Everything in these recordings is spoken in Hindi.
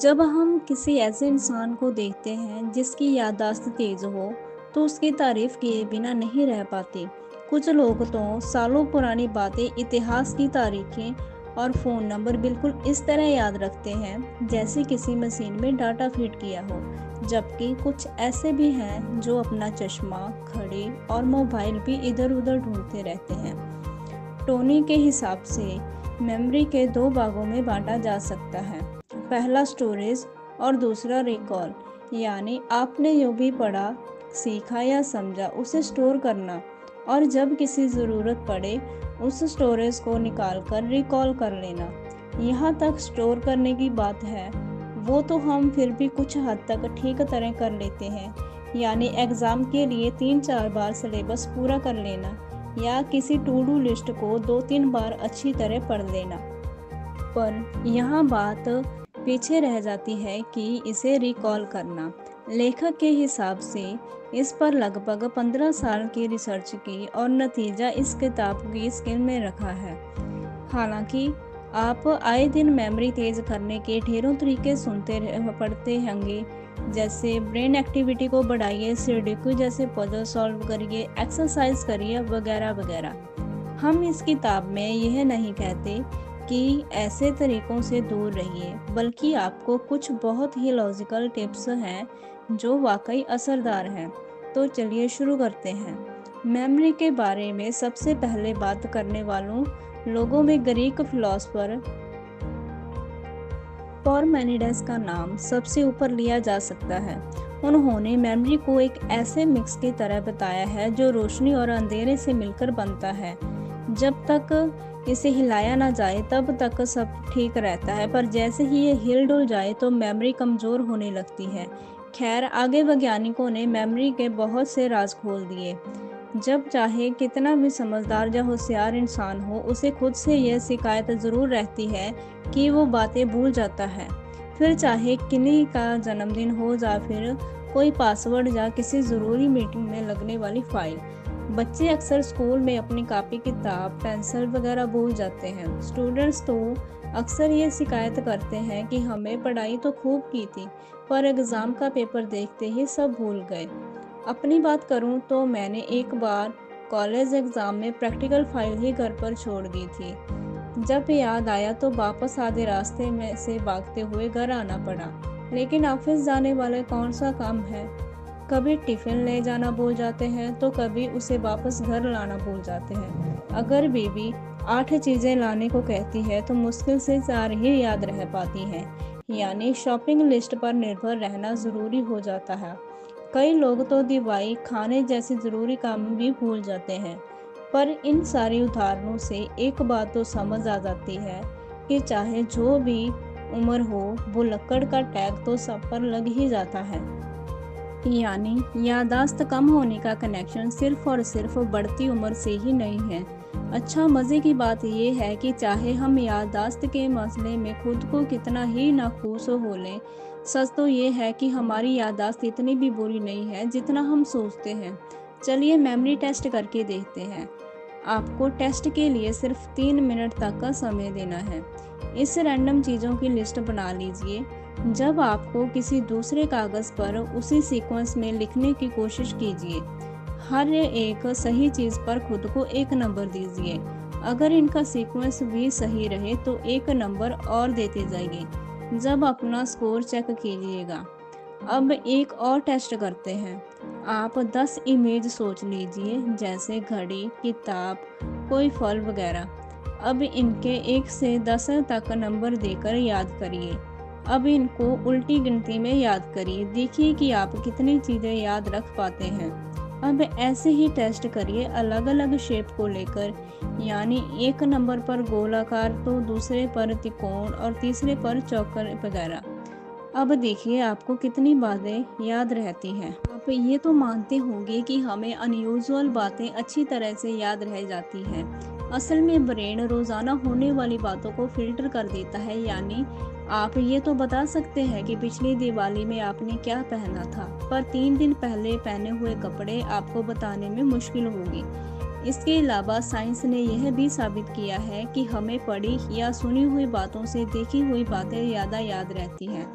जब हम किसी ऐसे इंसान को देखते हैं जिसकी याददाश्त तेज हो, तो उसकी तारीफ किए बिना नहीं रह पाते। कुछ लोग तो सालों पुरानी बातें, इतिहास की तारीखें और फ़ोन नंबर बिल्कुल इस तरह याद रखते हैं जैसे किसी मशीन में डाटा फीड किया हो। जबकि कुछ ऐसे भी हैं जो अपना चश्मा, घड़ी और मोबाइल भी इधर उधर ढूंढते रहते हैं। टोनी के हिसाब से मेमोरी के दो भागों में बांटा जा सकता है। पहला स्टोरेज और दूसरा रिकॉल, यानी आपने जो भी पढ़ा, सीखा या समझा उसे स्टोर करना और जब किसी ज़रूरत पड़े उस स्टोरेज को निकाल कर रिकॉल कर लेना। यहाँ तक स्टोर करने की बात है वो तो हम फिर भी कुछ हद तक ठीक तरह कर लेते हैं, यानी एग्ज़ाम के लिए 3-4 बार सिलेबस पूरा कर लेना या किसी टू डू लिस्ट को 2-3 बार अच्छी तरह पढ़ लेना। पर यहाँ बात पीछे रह जाती है कि इसे रिकॉल करना। लेखक के हिसाब से इस पर लगभग 15 साल की रिसर्च की और नतीजा इस किताब की स्क्रीन में रखा है। हालांकि आप आए दिन मेमोरी तेज करने के ढेरों तरीके पढ़ते होंगे, जैसे ब्रेन एक्टिविटी को बढ़ाइए, सुडोकू जैसे पजल सॉल्व करिए, एक्सरसाइज करिए वगैरह वगैरह। हम इस किताब में यह नहीं कहते कि ऐसे तरीकों से दूर रहिए, बल्कि आपको कुछ बहुत ही लॉजिकल टिप्स हैं जो वाकई असरदार हैं। तो चलिए शुरू करते हैं। मेमोरी के बारे में सबसे पहले बात करने वालों लोगों में ग्रीक फिलोसोफर पारमेनिडेस का नाम सबसे ऊपर लिया जा सकता है। उन्होंने मेमोरी को एक ऐसे मिक्स की तरह बताया है जो रोशनी और अंधेरे से मिलकर बनता है। जब तक इसे हिलाया ना जाए तब तक सब ठीक रहता है, पर जैसे ही ये हिल डुल जाए तो मेमोरी कमज़ोर होने लगती है। खैर, आगे वैज्ञानिकों ने मेमोरी के बहुत से राज खोल दिए। जब चाहे कितना भी समझदार या होशियार इंसान हो, उसे खुद से यह शिकायत ज़रूर रहती है कि वो बातें भूल जाता है। फिर चाहे किन्हीं का जन्मदिन हो या फिर कोई पासवर्ड या किसी ज़रूरी मीटिंग में लगने वाली फाइल। बच्चे अक्सर स्कूल में अपनी कॉपी, किताब, पेंसिल वगैरह भूल जाते हैं। स्टूडेंट्स तो अक्सर ये शिकायत करते हैं कि हमें पढ़ाई तो खूब की थी, पर एग्ज़ाम का पेपर देखते ही सब भूल गए। अपनी बात करूं तो मैंने एक बार कॉलेज एग्ज़ाम में प्रैक्टिकल फाइल ही घर पर छोड़ दी थी। जब याद आया तो वापस आधे रास्ते में से भागते हुए घर आना पड़ा। लेकिन ऑफिस जाने वाले कौन सा काम है? कभी टिफ़िन ले जाना भूल जाते हैं तो कभी उसे वापस घर लाना भूल जाते हैं। अगर बीवी 8 चीज़ें लाने को कहती है तो मुश्किल से 4 ही याद रह पाती हैं, यानी शॉपिंग लिस्ट पर निर्भर रहना ज़रूरी हो जाता है। कई लोग तो दवाई, खाने जैसे ज़रूरी काम भी भूल जाते हैं। पर इन सारी उदाहरणों से एक बात तो समझ आ जाती है कि चाहे जो भी उम्र हो, वो लकड़ का टैग तो सब पर लग ही जाता है। यानी याददाश्त कम होने का कनेक्शन सिर्फ और सिर्फ बढ़ती उम्र से ही नहीं है। अच्छा, मज़े की बात यह है कि चाहे हम याददाश्त के मसले में खुद को कितना ही नाखुश हो लें, सच तो ये है कि हमारी याददाश्त इतनी भी बुरी नहीं है जितना हम सोचते हैं। चलिए मेमोरी टेस्ट करके देखते हैं। आपको टेस्ट के लिए सिर्फ 3 मिनट तक का समय देना है। इस रैंडम चीज़ों की लिस्ट बना लीजिए। जब आपको किसी दूसरे कागज़ पर उसी सीक्वेंस में लिखने की कोशिश कीजिए। हर एक सही चीज़ पर खुद को 1 नंबर दीजिए। अगर इनका सीक्वेंस भी सही रहे तो 1 नंबर और देते जाइए। जब अपना स्कोर चेक कीजिएगा। अब एक और टेस्ट करते हैं। आप 10 इमेज सोच लीजिए, जैसे घड़ी, किताब, कोई फल वगैरह। अब इनके 1 से 10 तक नंबर देकर याद करिए। अब इनको उल्टी गिनती में याद करिए। देखिए कि आप कितनी चीज़ें याद रख पाते हैं। अब ऐसे ही टेस्ट करिए अलग अलग शेप को लेकर, यानी एक नंबर पर गोलाकार तो दूसरे पर त्रिकोण और तीसरे पर चौकर वगैरह। अब देखिए आपको कितनी बातें याद रहती हैं। आप ये तो मानते होंगे कि हमें अनयूजुअल बातें अच्छी तरह से याद रह जाती हैं। असल में ब्रेन रोज़ाना होने वाली बातों को फिल्टर कर देता है। यानी आप ये तो बता सकते हैं कि पिछली दिवाली में आपने क्या पहना था, पर 3 दिन पहले पहने हुए कपड़े आपको बताने में मुश्किल होगी। इसके अलावा साइंस ने यह भी साबित किया है कि हमें पढ़ी या सुनी हुई बातों से देखी हुई बातें ज़्यादा याद रहती हैं।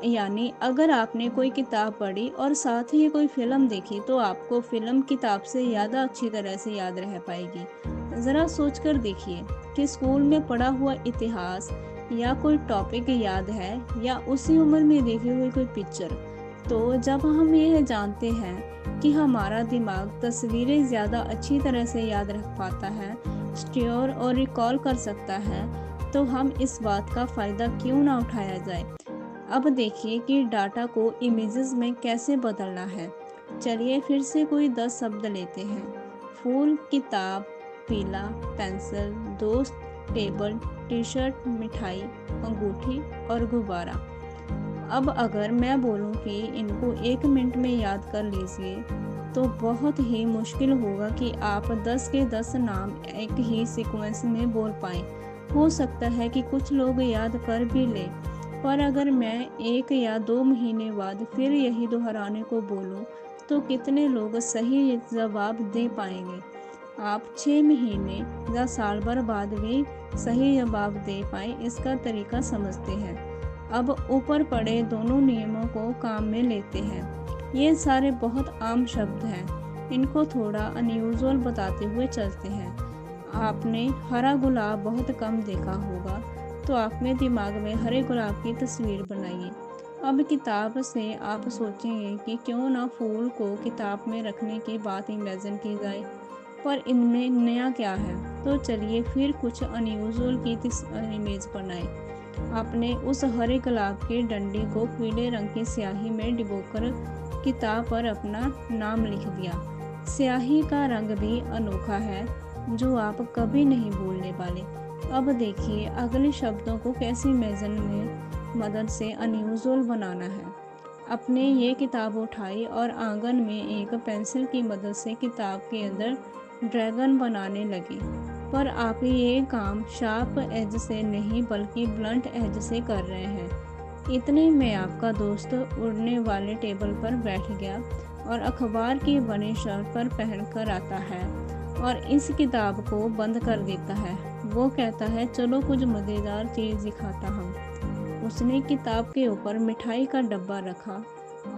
यानी अगर आपने कोई किताब पढ़ी और साथ ही कोई फिल्म देखी तो आपको फिल्म किताब से ज़्यादा अच्छी तरह से याद रह पाएगी। ज़रा सोचकर देखिए कि स्कूल में पढ़ा हुआ इतिहास या कोई टॉपिक याद है या उसी उम्र में देखी हुई कोई पिक्चर। तो जब हम यह जानते हैं कि हमारा दिमाग तस्वीरें ज़्यादा अच्छी तरह से याद रख पाता है, स्टोर और रिकॉल कर सकता है, तो हम इस बात का फ़ायदा क्यों ना उठाया जाए। अब देखिए कि डाटा को इमेजेस में कैसे बदलना है। चलिए फिर से कोई 10 शब्द लेते हैं। फूल, किताब, पीला, पेंसिल, दोस्त, टेबल, टी शर्ट, मिठाई, अंगूठी और गुब्बारा। अब अगर मैं बोलूं कि इनको 1 मिनट में याद कर लीजिए तो बहुत ही मुश्किल होगा कि आप 10 के 10 नाम एक ही सीक्वेंस में बोल पाएं। हो सकता है कि कुछ लोग याद कर भी लें, पर अगर मैं 1 या 2 महीने बाद फिर यही दोहराने को बोलूं तो कितने लोग सही जवाब दे पाएंगे। आप 6 महीने या साल भर बाद भी सही जवाब दे पाए इसका तरीका समझते हैं। अब ऊपर पड़े दोनों नियमों को काम में लेते हैं। ये सारे बहुत आम शब्द हैं, इनको थोड़ा अनयूजुअल बताते हुए चलते हैं। आपने हरा गुलाब बहुत कम देखा होगा, तो अपने दिमाग में हरे गुलाब की तस्वीर बनाइए। अब किताब से आप सोचेंगे कि क्यों ना फूल को किताब में रखने की बात इमेजिन की जाए, पर इनमें नया क्या है। तो चलिए फिर कुछ अनयूजुअल की इमेज बनाएं। आपने उस हरे गुलाब के डंडी को पीले रंग की स्याही में डिबोकर किताब पर अपना नाम लिख दिया। स्याही का रंग भी अनोखा है जो आप कभी नहीं भूलने वाले। अब देखिए अगले शब्दों को कैसे इमेजिन में मदद से अनयूजुअल बनाना है। आपने ये किताब उठाई और आंगन में एक पेंसिल की मदद से किताब के अंदर ड्रैगन बनाने लगे, पर आप ये काम शार्प एज से नहीं बल्कि ब्लंट एज से कर रहे हैं। इतने में आपका दोस्त उड़ने वाले टेबल पर बैठ गया और अखबार की बनी शर्ट पर पहनकर आता है और इस किताब को बंद कर देता है। वो कहता है, चलो कुछ मज़ेदार चीज़ दिखाता हूँ। उसने किताब के ऊपर मिठाई का डब्बा रखा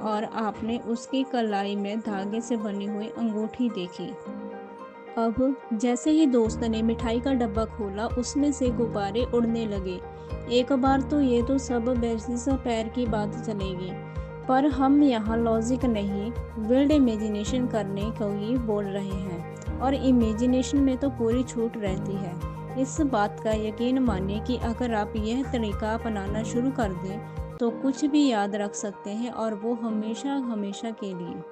और आपने उसकी कलाई में धागे से बनी हुई अंगूठी देखी। अब जैसे ही दोस्त ने मिठाई का डब्बा खोला, उसमें से गुब्बारे उड़ने लगे। एक बार तो ये तो सब बेसिस पैर की बात चलेगी, पर हम यहाँ लॉजिक नहीं विल्ड इमेजिनेशन करने को ही बोल रहे हैं, और इमेजिनेशन में तो पूरी छूट रहती है। इस बात का यकीन मानिए कि अगर आप यह तरीका अपनाना शुरू कर दें तो कुछ भी याद रख सकते हैं, और वो हमेशा हमेशा के लिए।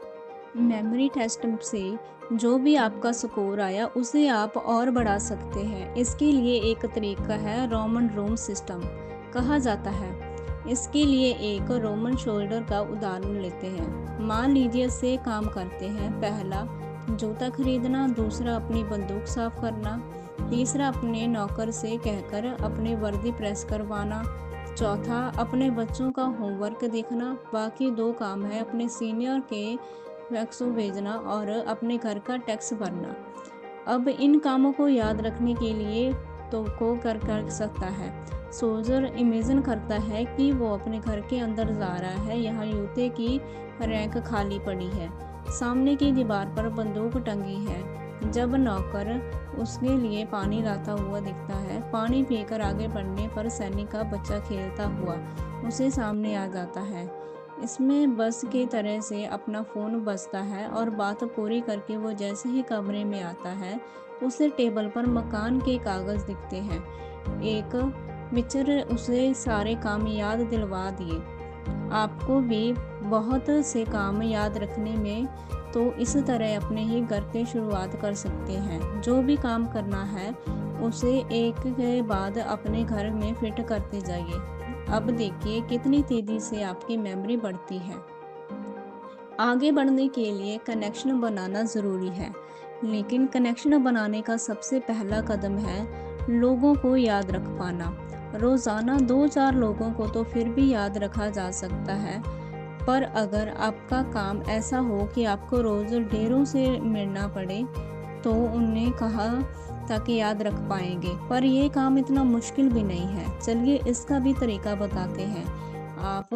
मेमोरी टेस्ट से जो भी आपका स्कोर आया उसे आप और बढ़ा सकते हैं। इसके लिए एक तरीका है रोमन रूम सिस्टम कहा जाता है। इसके लिए एक रोमन शोल्डर का उदाहरण लेते हैं। मान लीजिए से काम करते हैं। पहला, जूता खरीदना। दूसरा, अपनी बंदूक साफ करना। तीसरा, अपने नौकर से कहकर अपनी वर्दी प्रेस करवाना। चौथा, अपने बच्चों का होमवर्क देखना। बाकी 2 काम है अपने सीनियर के वैक्सों भेजना और अपने घर का टैक्स भरना। अब इन कामों को याद रखने के लिए तो को कर सकता है। सोल्जर इमेजिन करता है कि वो अपने घर के अंदर जा रहा है। यहाँ जूते की रैक खाली पड़ी है, सामने की दीवार पर बंदूक टंगी है। जब नौकर उसके लिए पानी लाता हुआ दिखता है, पानी पीकर आगे बढ़ने पर सैनिक का बच्चा खेलता हुआ उसे सामने आ जाता है। इसमें बस की तरह से अपना फ़ोन बजता है और बात पूरी करके वो जैसे ही कमरे में आता है उसे टेबल पर मकान के कागज़ दिखते हैं। एक मिचर उसे सारे काम याद दिलवा दिए। आपको भी बहुत से काम याद रखने में तो इस तरह अपने ही घर के शुरुआत कर सकते हैं। जो भी काम करना है उसे एक के बाद अपने घर में फिट करते जाइए। अब देखिए कितनी तेज़ी से आपकी मेमोरी बढ़ती है। आगे बढ़ने के लिए कनेक्शन बनाना ज़रूरी है, लेकिन कनेक्शन बनाने का सबसे पहला कदम है लोगों को याद रख पाना। रोज़ाना 2-4 लोगों को तो फिर भी याद रखा जा सकता है, पर अगर आपका काम ऐसा हो कि आपको रोज़ ढेरों से मिलना पड़े तो उन्हें कहा ताकि याद रख पाएंगे, पर ये काम इतना मुश्किल भी नहीं है। चलिए इसका भी तरीका बताते हैं। आप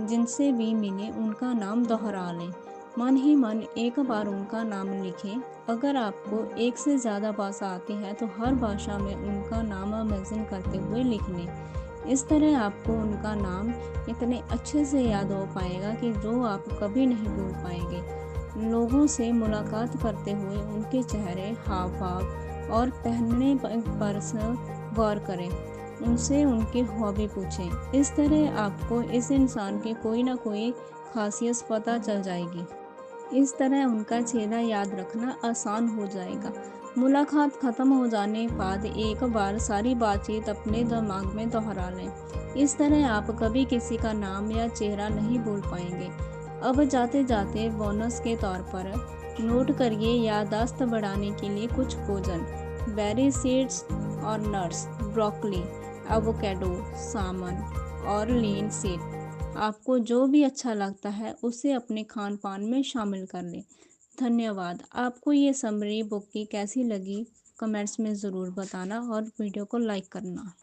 जिनसे भी मिले उनका नाम दोहरा लें। मन ही मन एक बार उनका नाम लिखें। अगर आपको एक से ज़्यादा भाषा आती है तो हर भाषा में उनका नाम इमेजिन करते हुए लिख लें। इस तरह आपको उनका नाम इतने अच्छे से याद हो पाएगा कि जो आप कभी नहीं भूल पाएंगे। लोगों से मुलाकात करते हुए उनके चेहरे, हाव-भाव और पहनने पर गौर करें। उनसे उनकी हॉबी पूछें। इस तरह आपको इस इंसान की कोई ना कोई खासियत पता चल जाएगी। इस तरह उनका चेहरा याद रखना आसान हो जाएगा। मुलाकात खत्म हो जाने बाद एक बार सारी बातचीत अपने दिमाग में दोहरा लें। इस तरह आप कभी किसी का नाम या चेहरा नहीं भूल पाएंगे। अब जाते जाते बोनस के तौर पर नोट करिए याददाश्त बढ़ाने के लिए कुछ भोजन। बेरी सीड्स और नट्स, ब्रोकली, एवोकेडो, सामन और लीन सीड। आपको जो भी अच्छा लगता है उसे अपने खान-पान में शामिल कर लें। धन्यवाद। आपको ये समरी बुक की कैसी लगी? कमेंट्स में ज़रूर बताना और वीडियो को लाइक करना।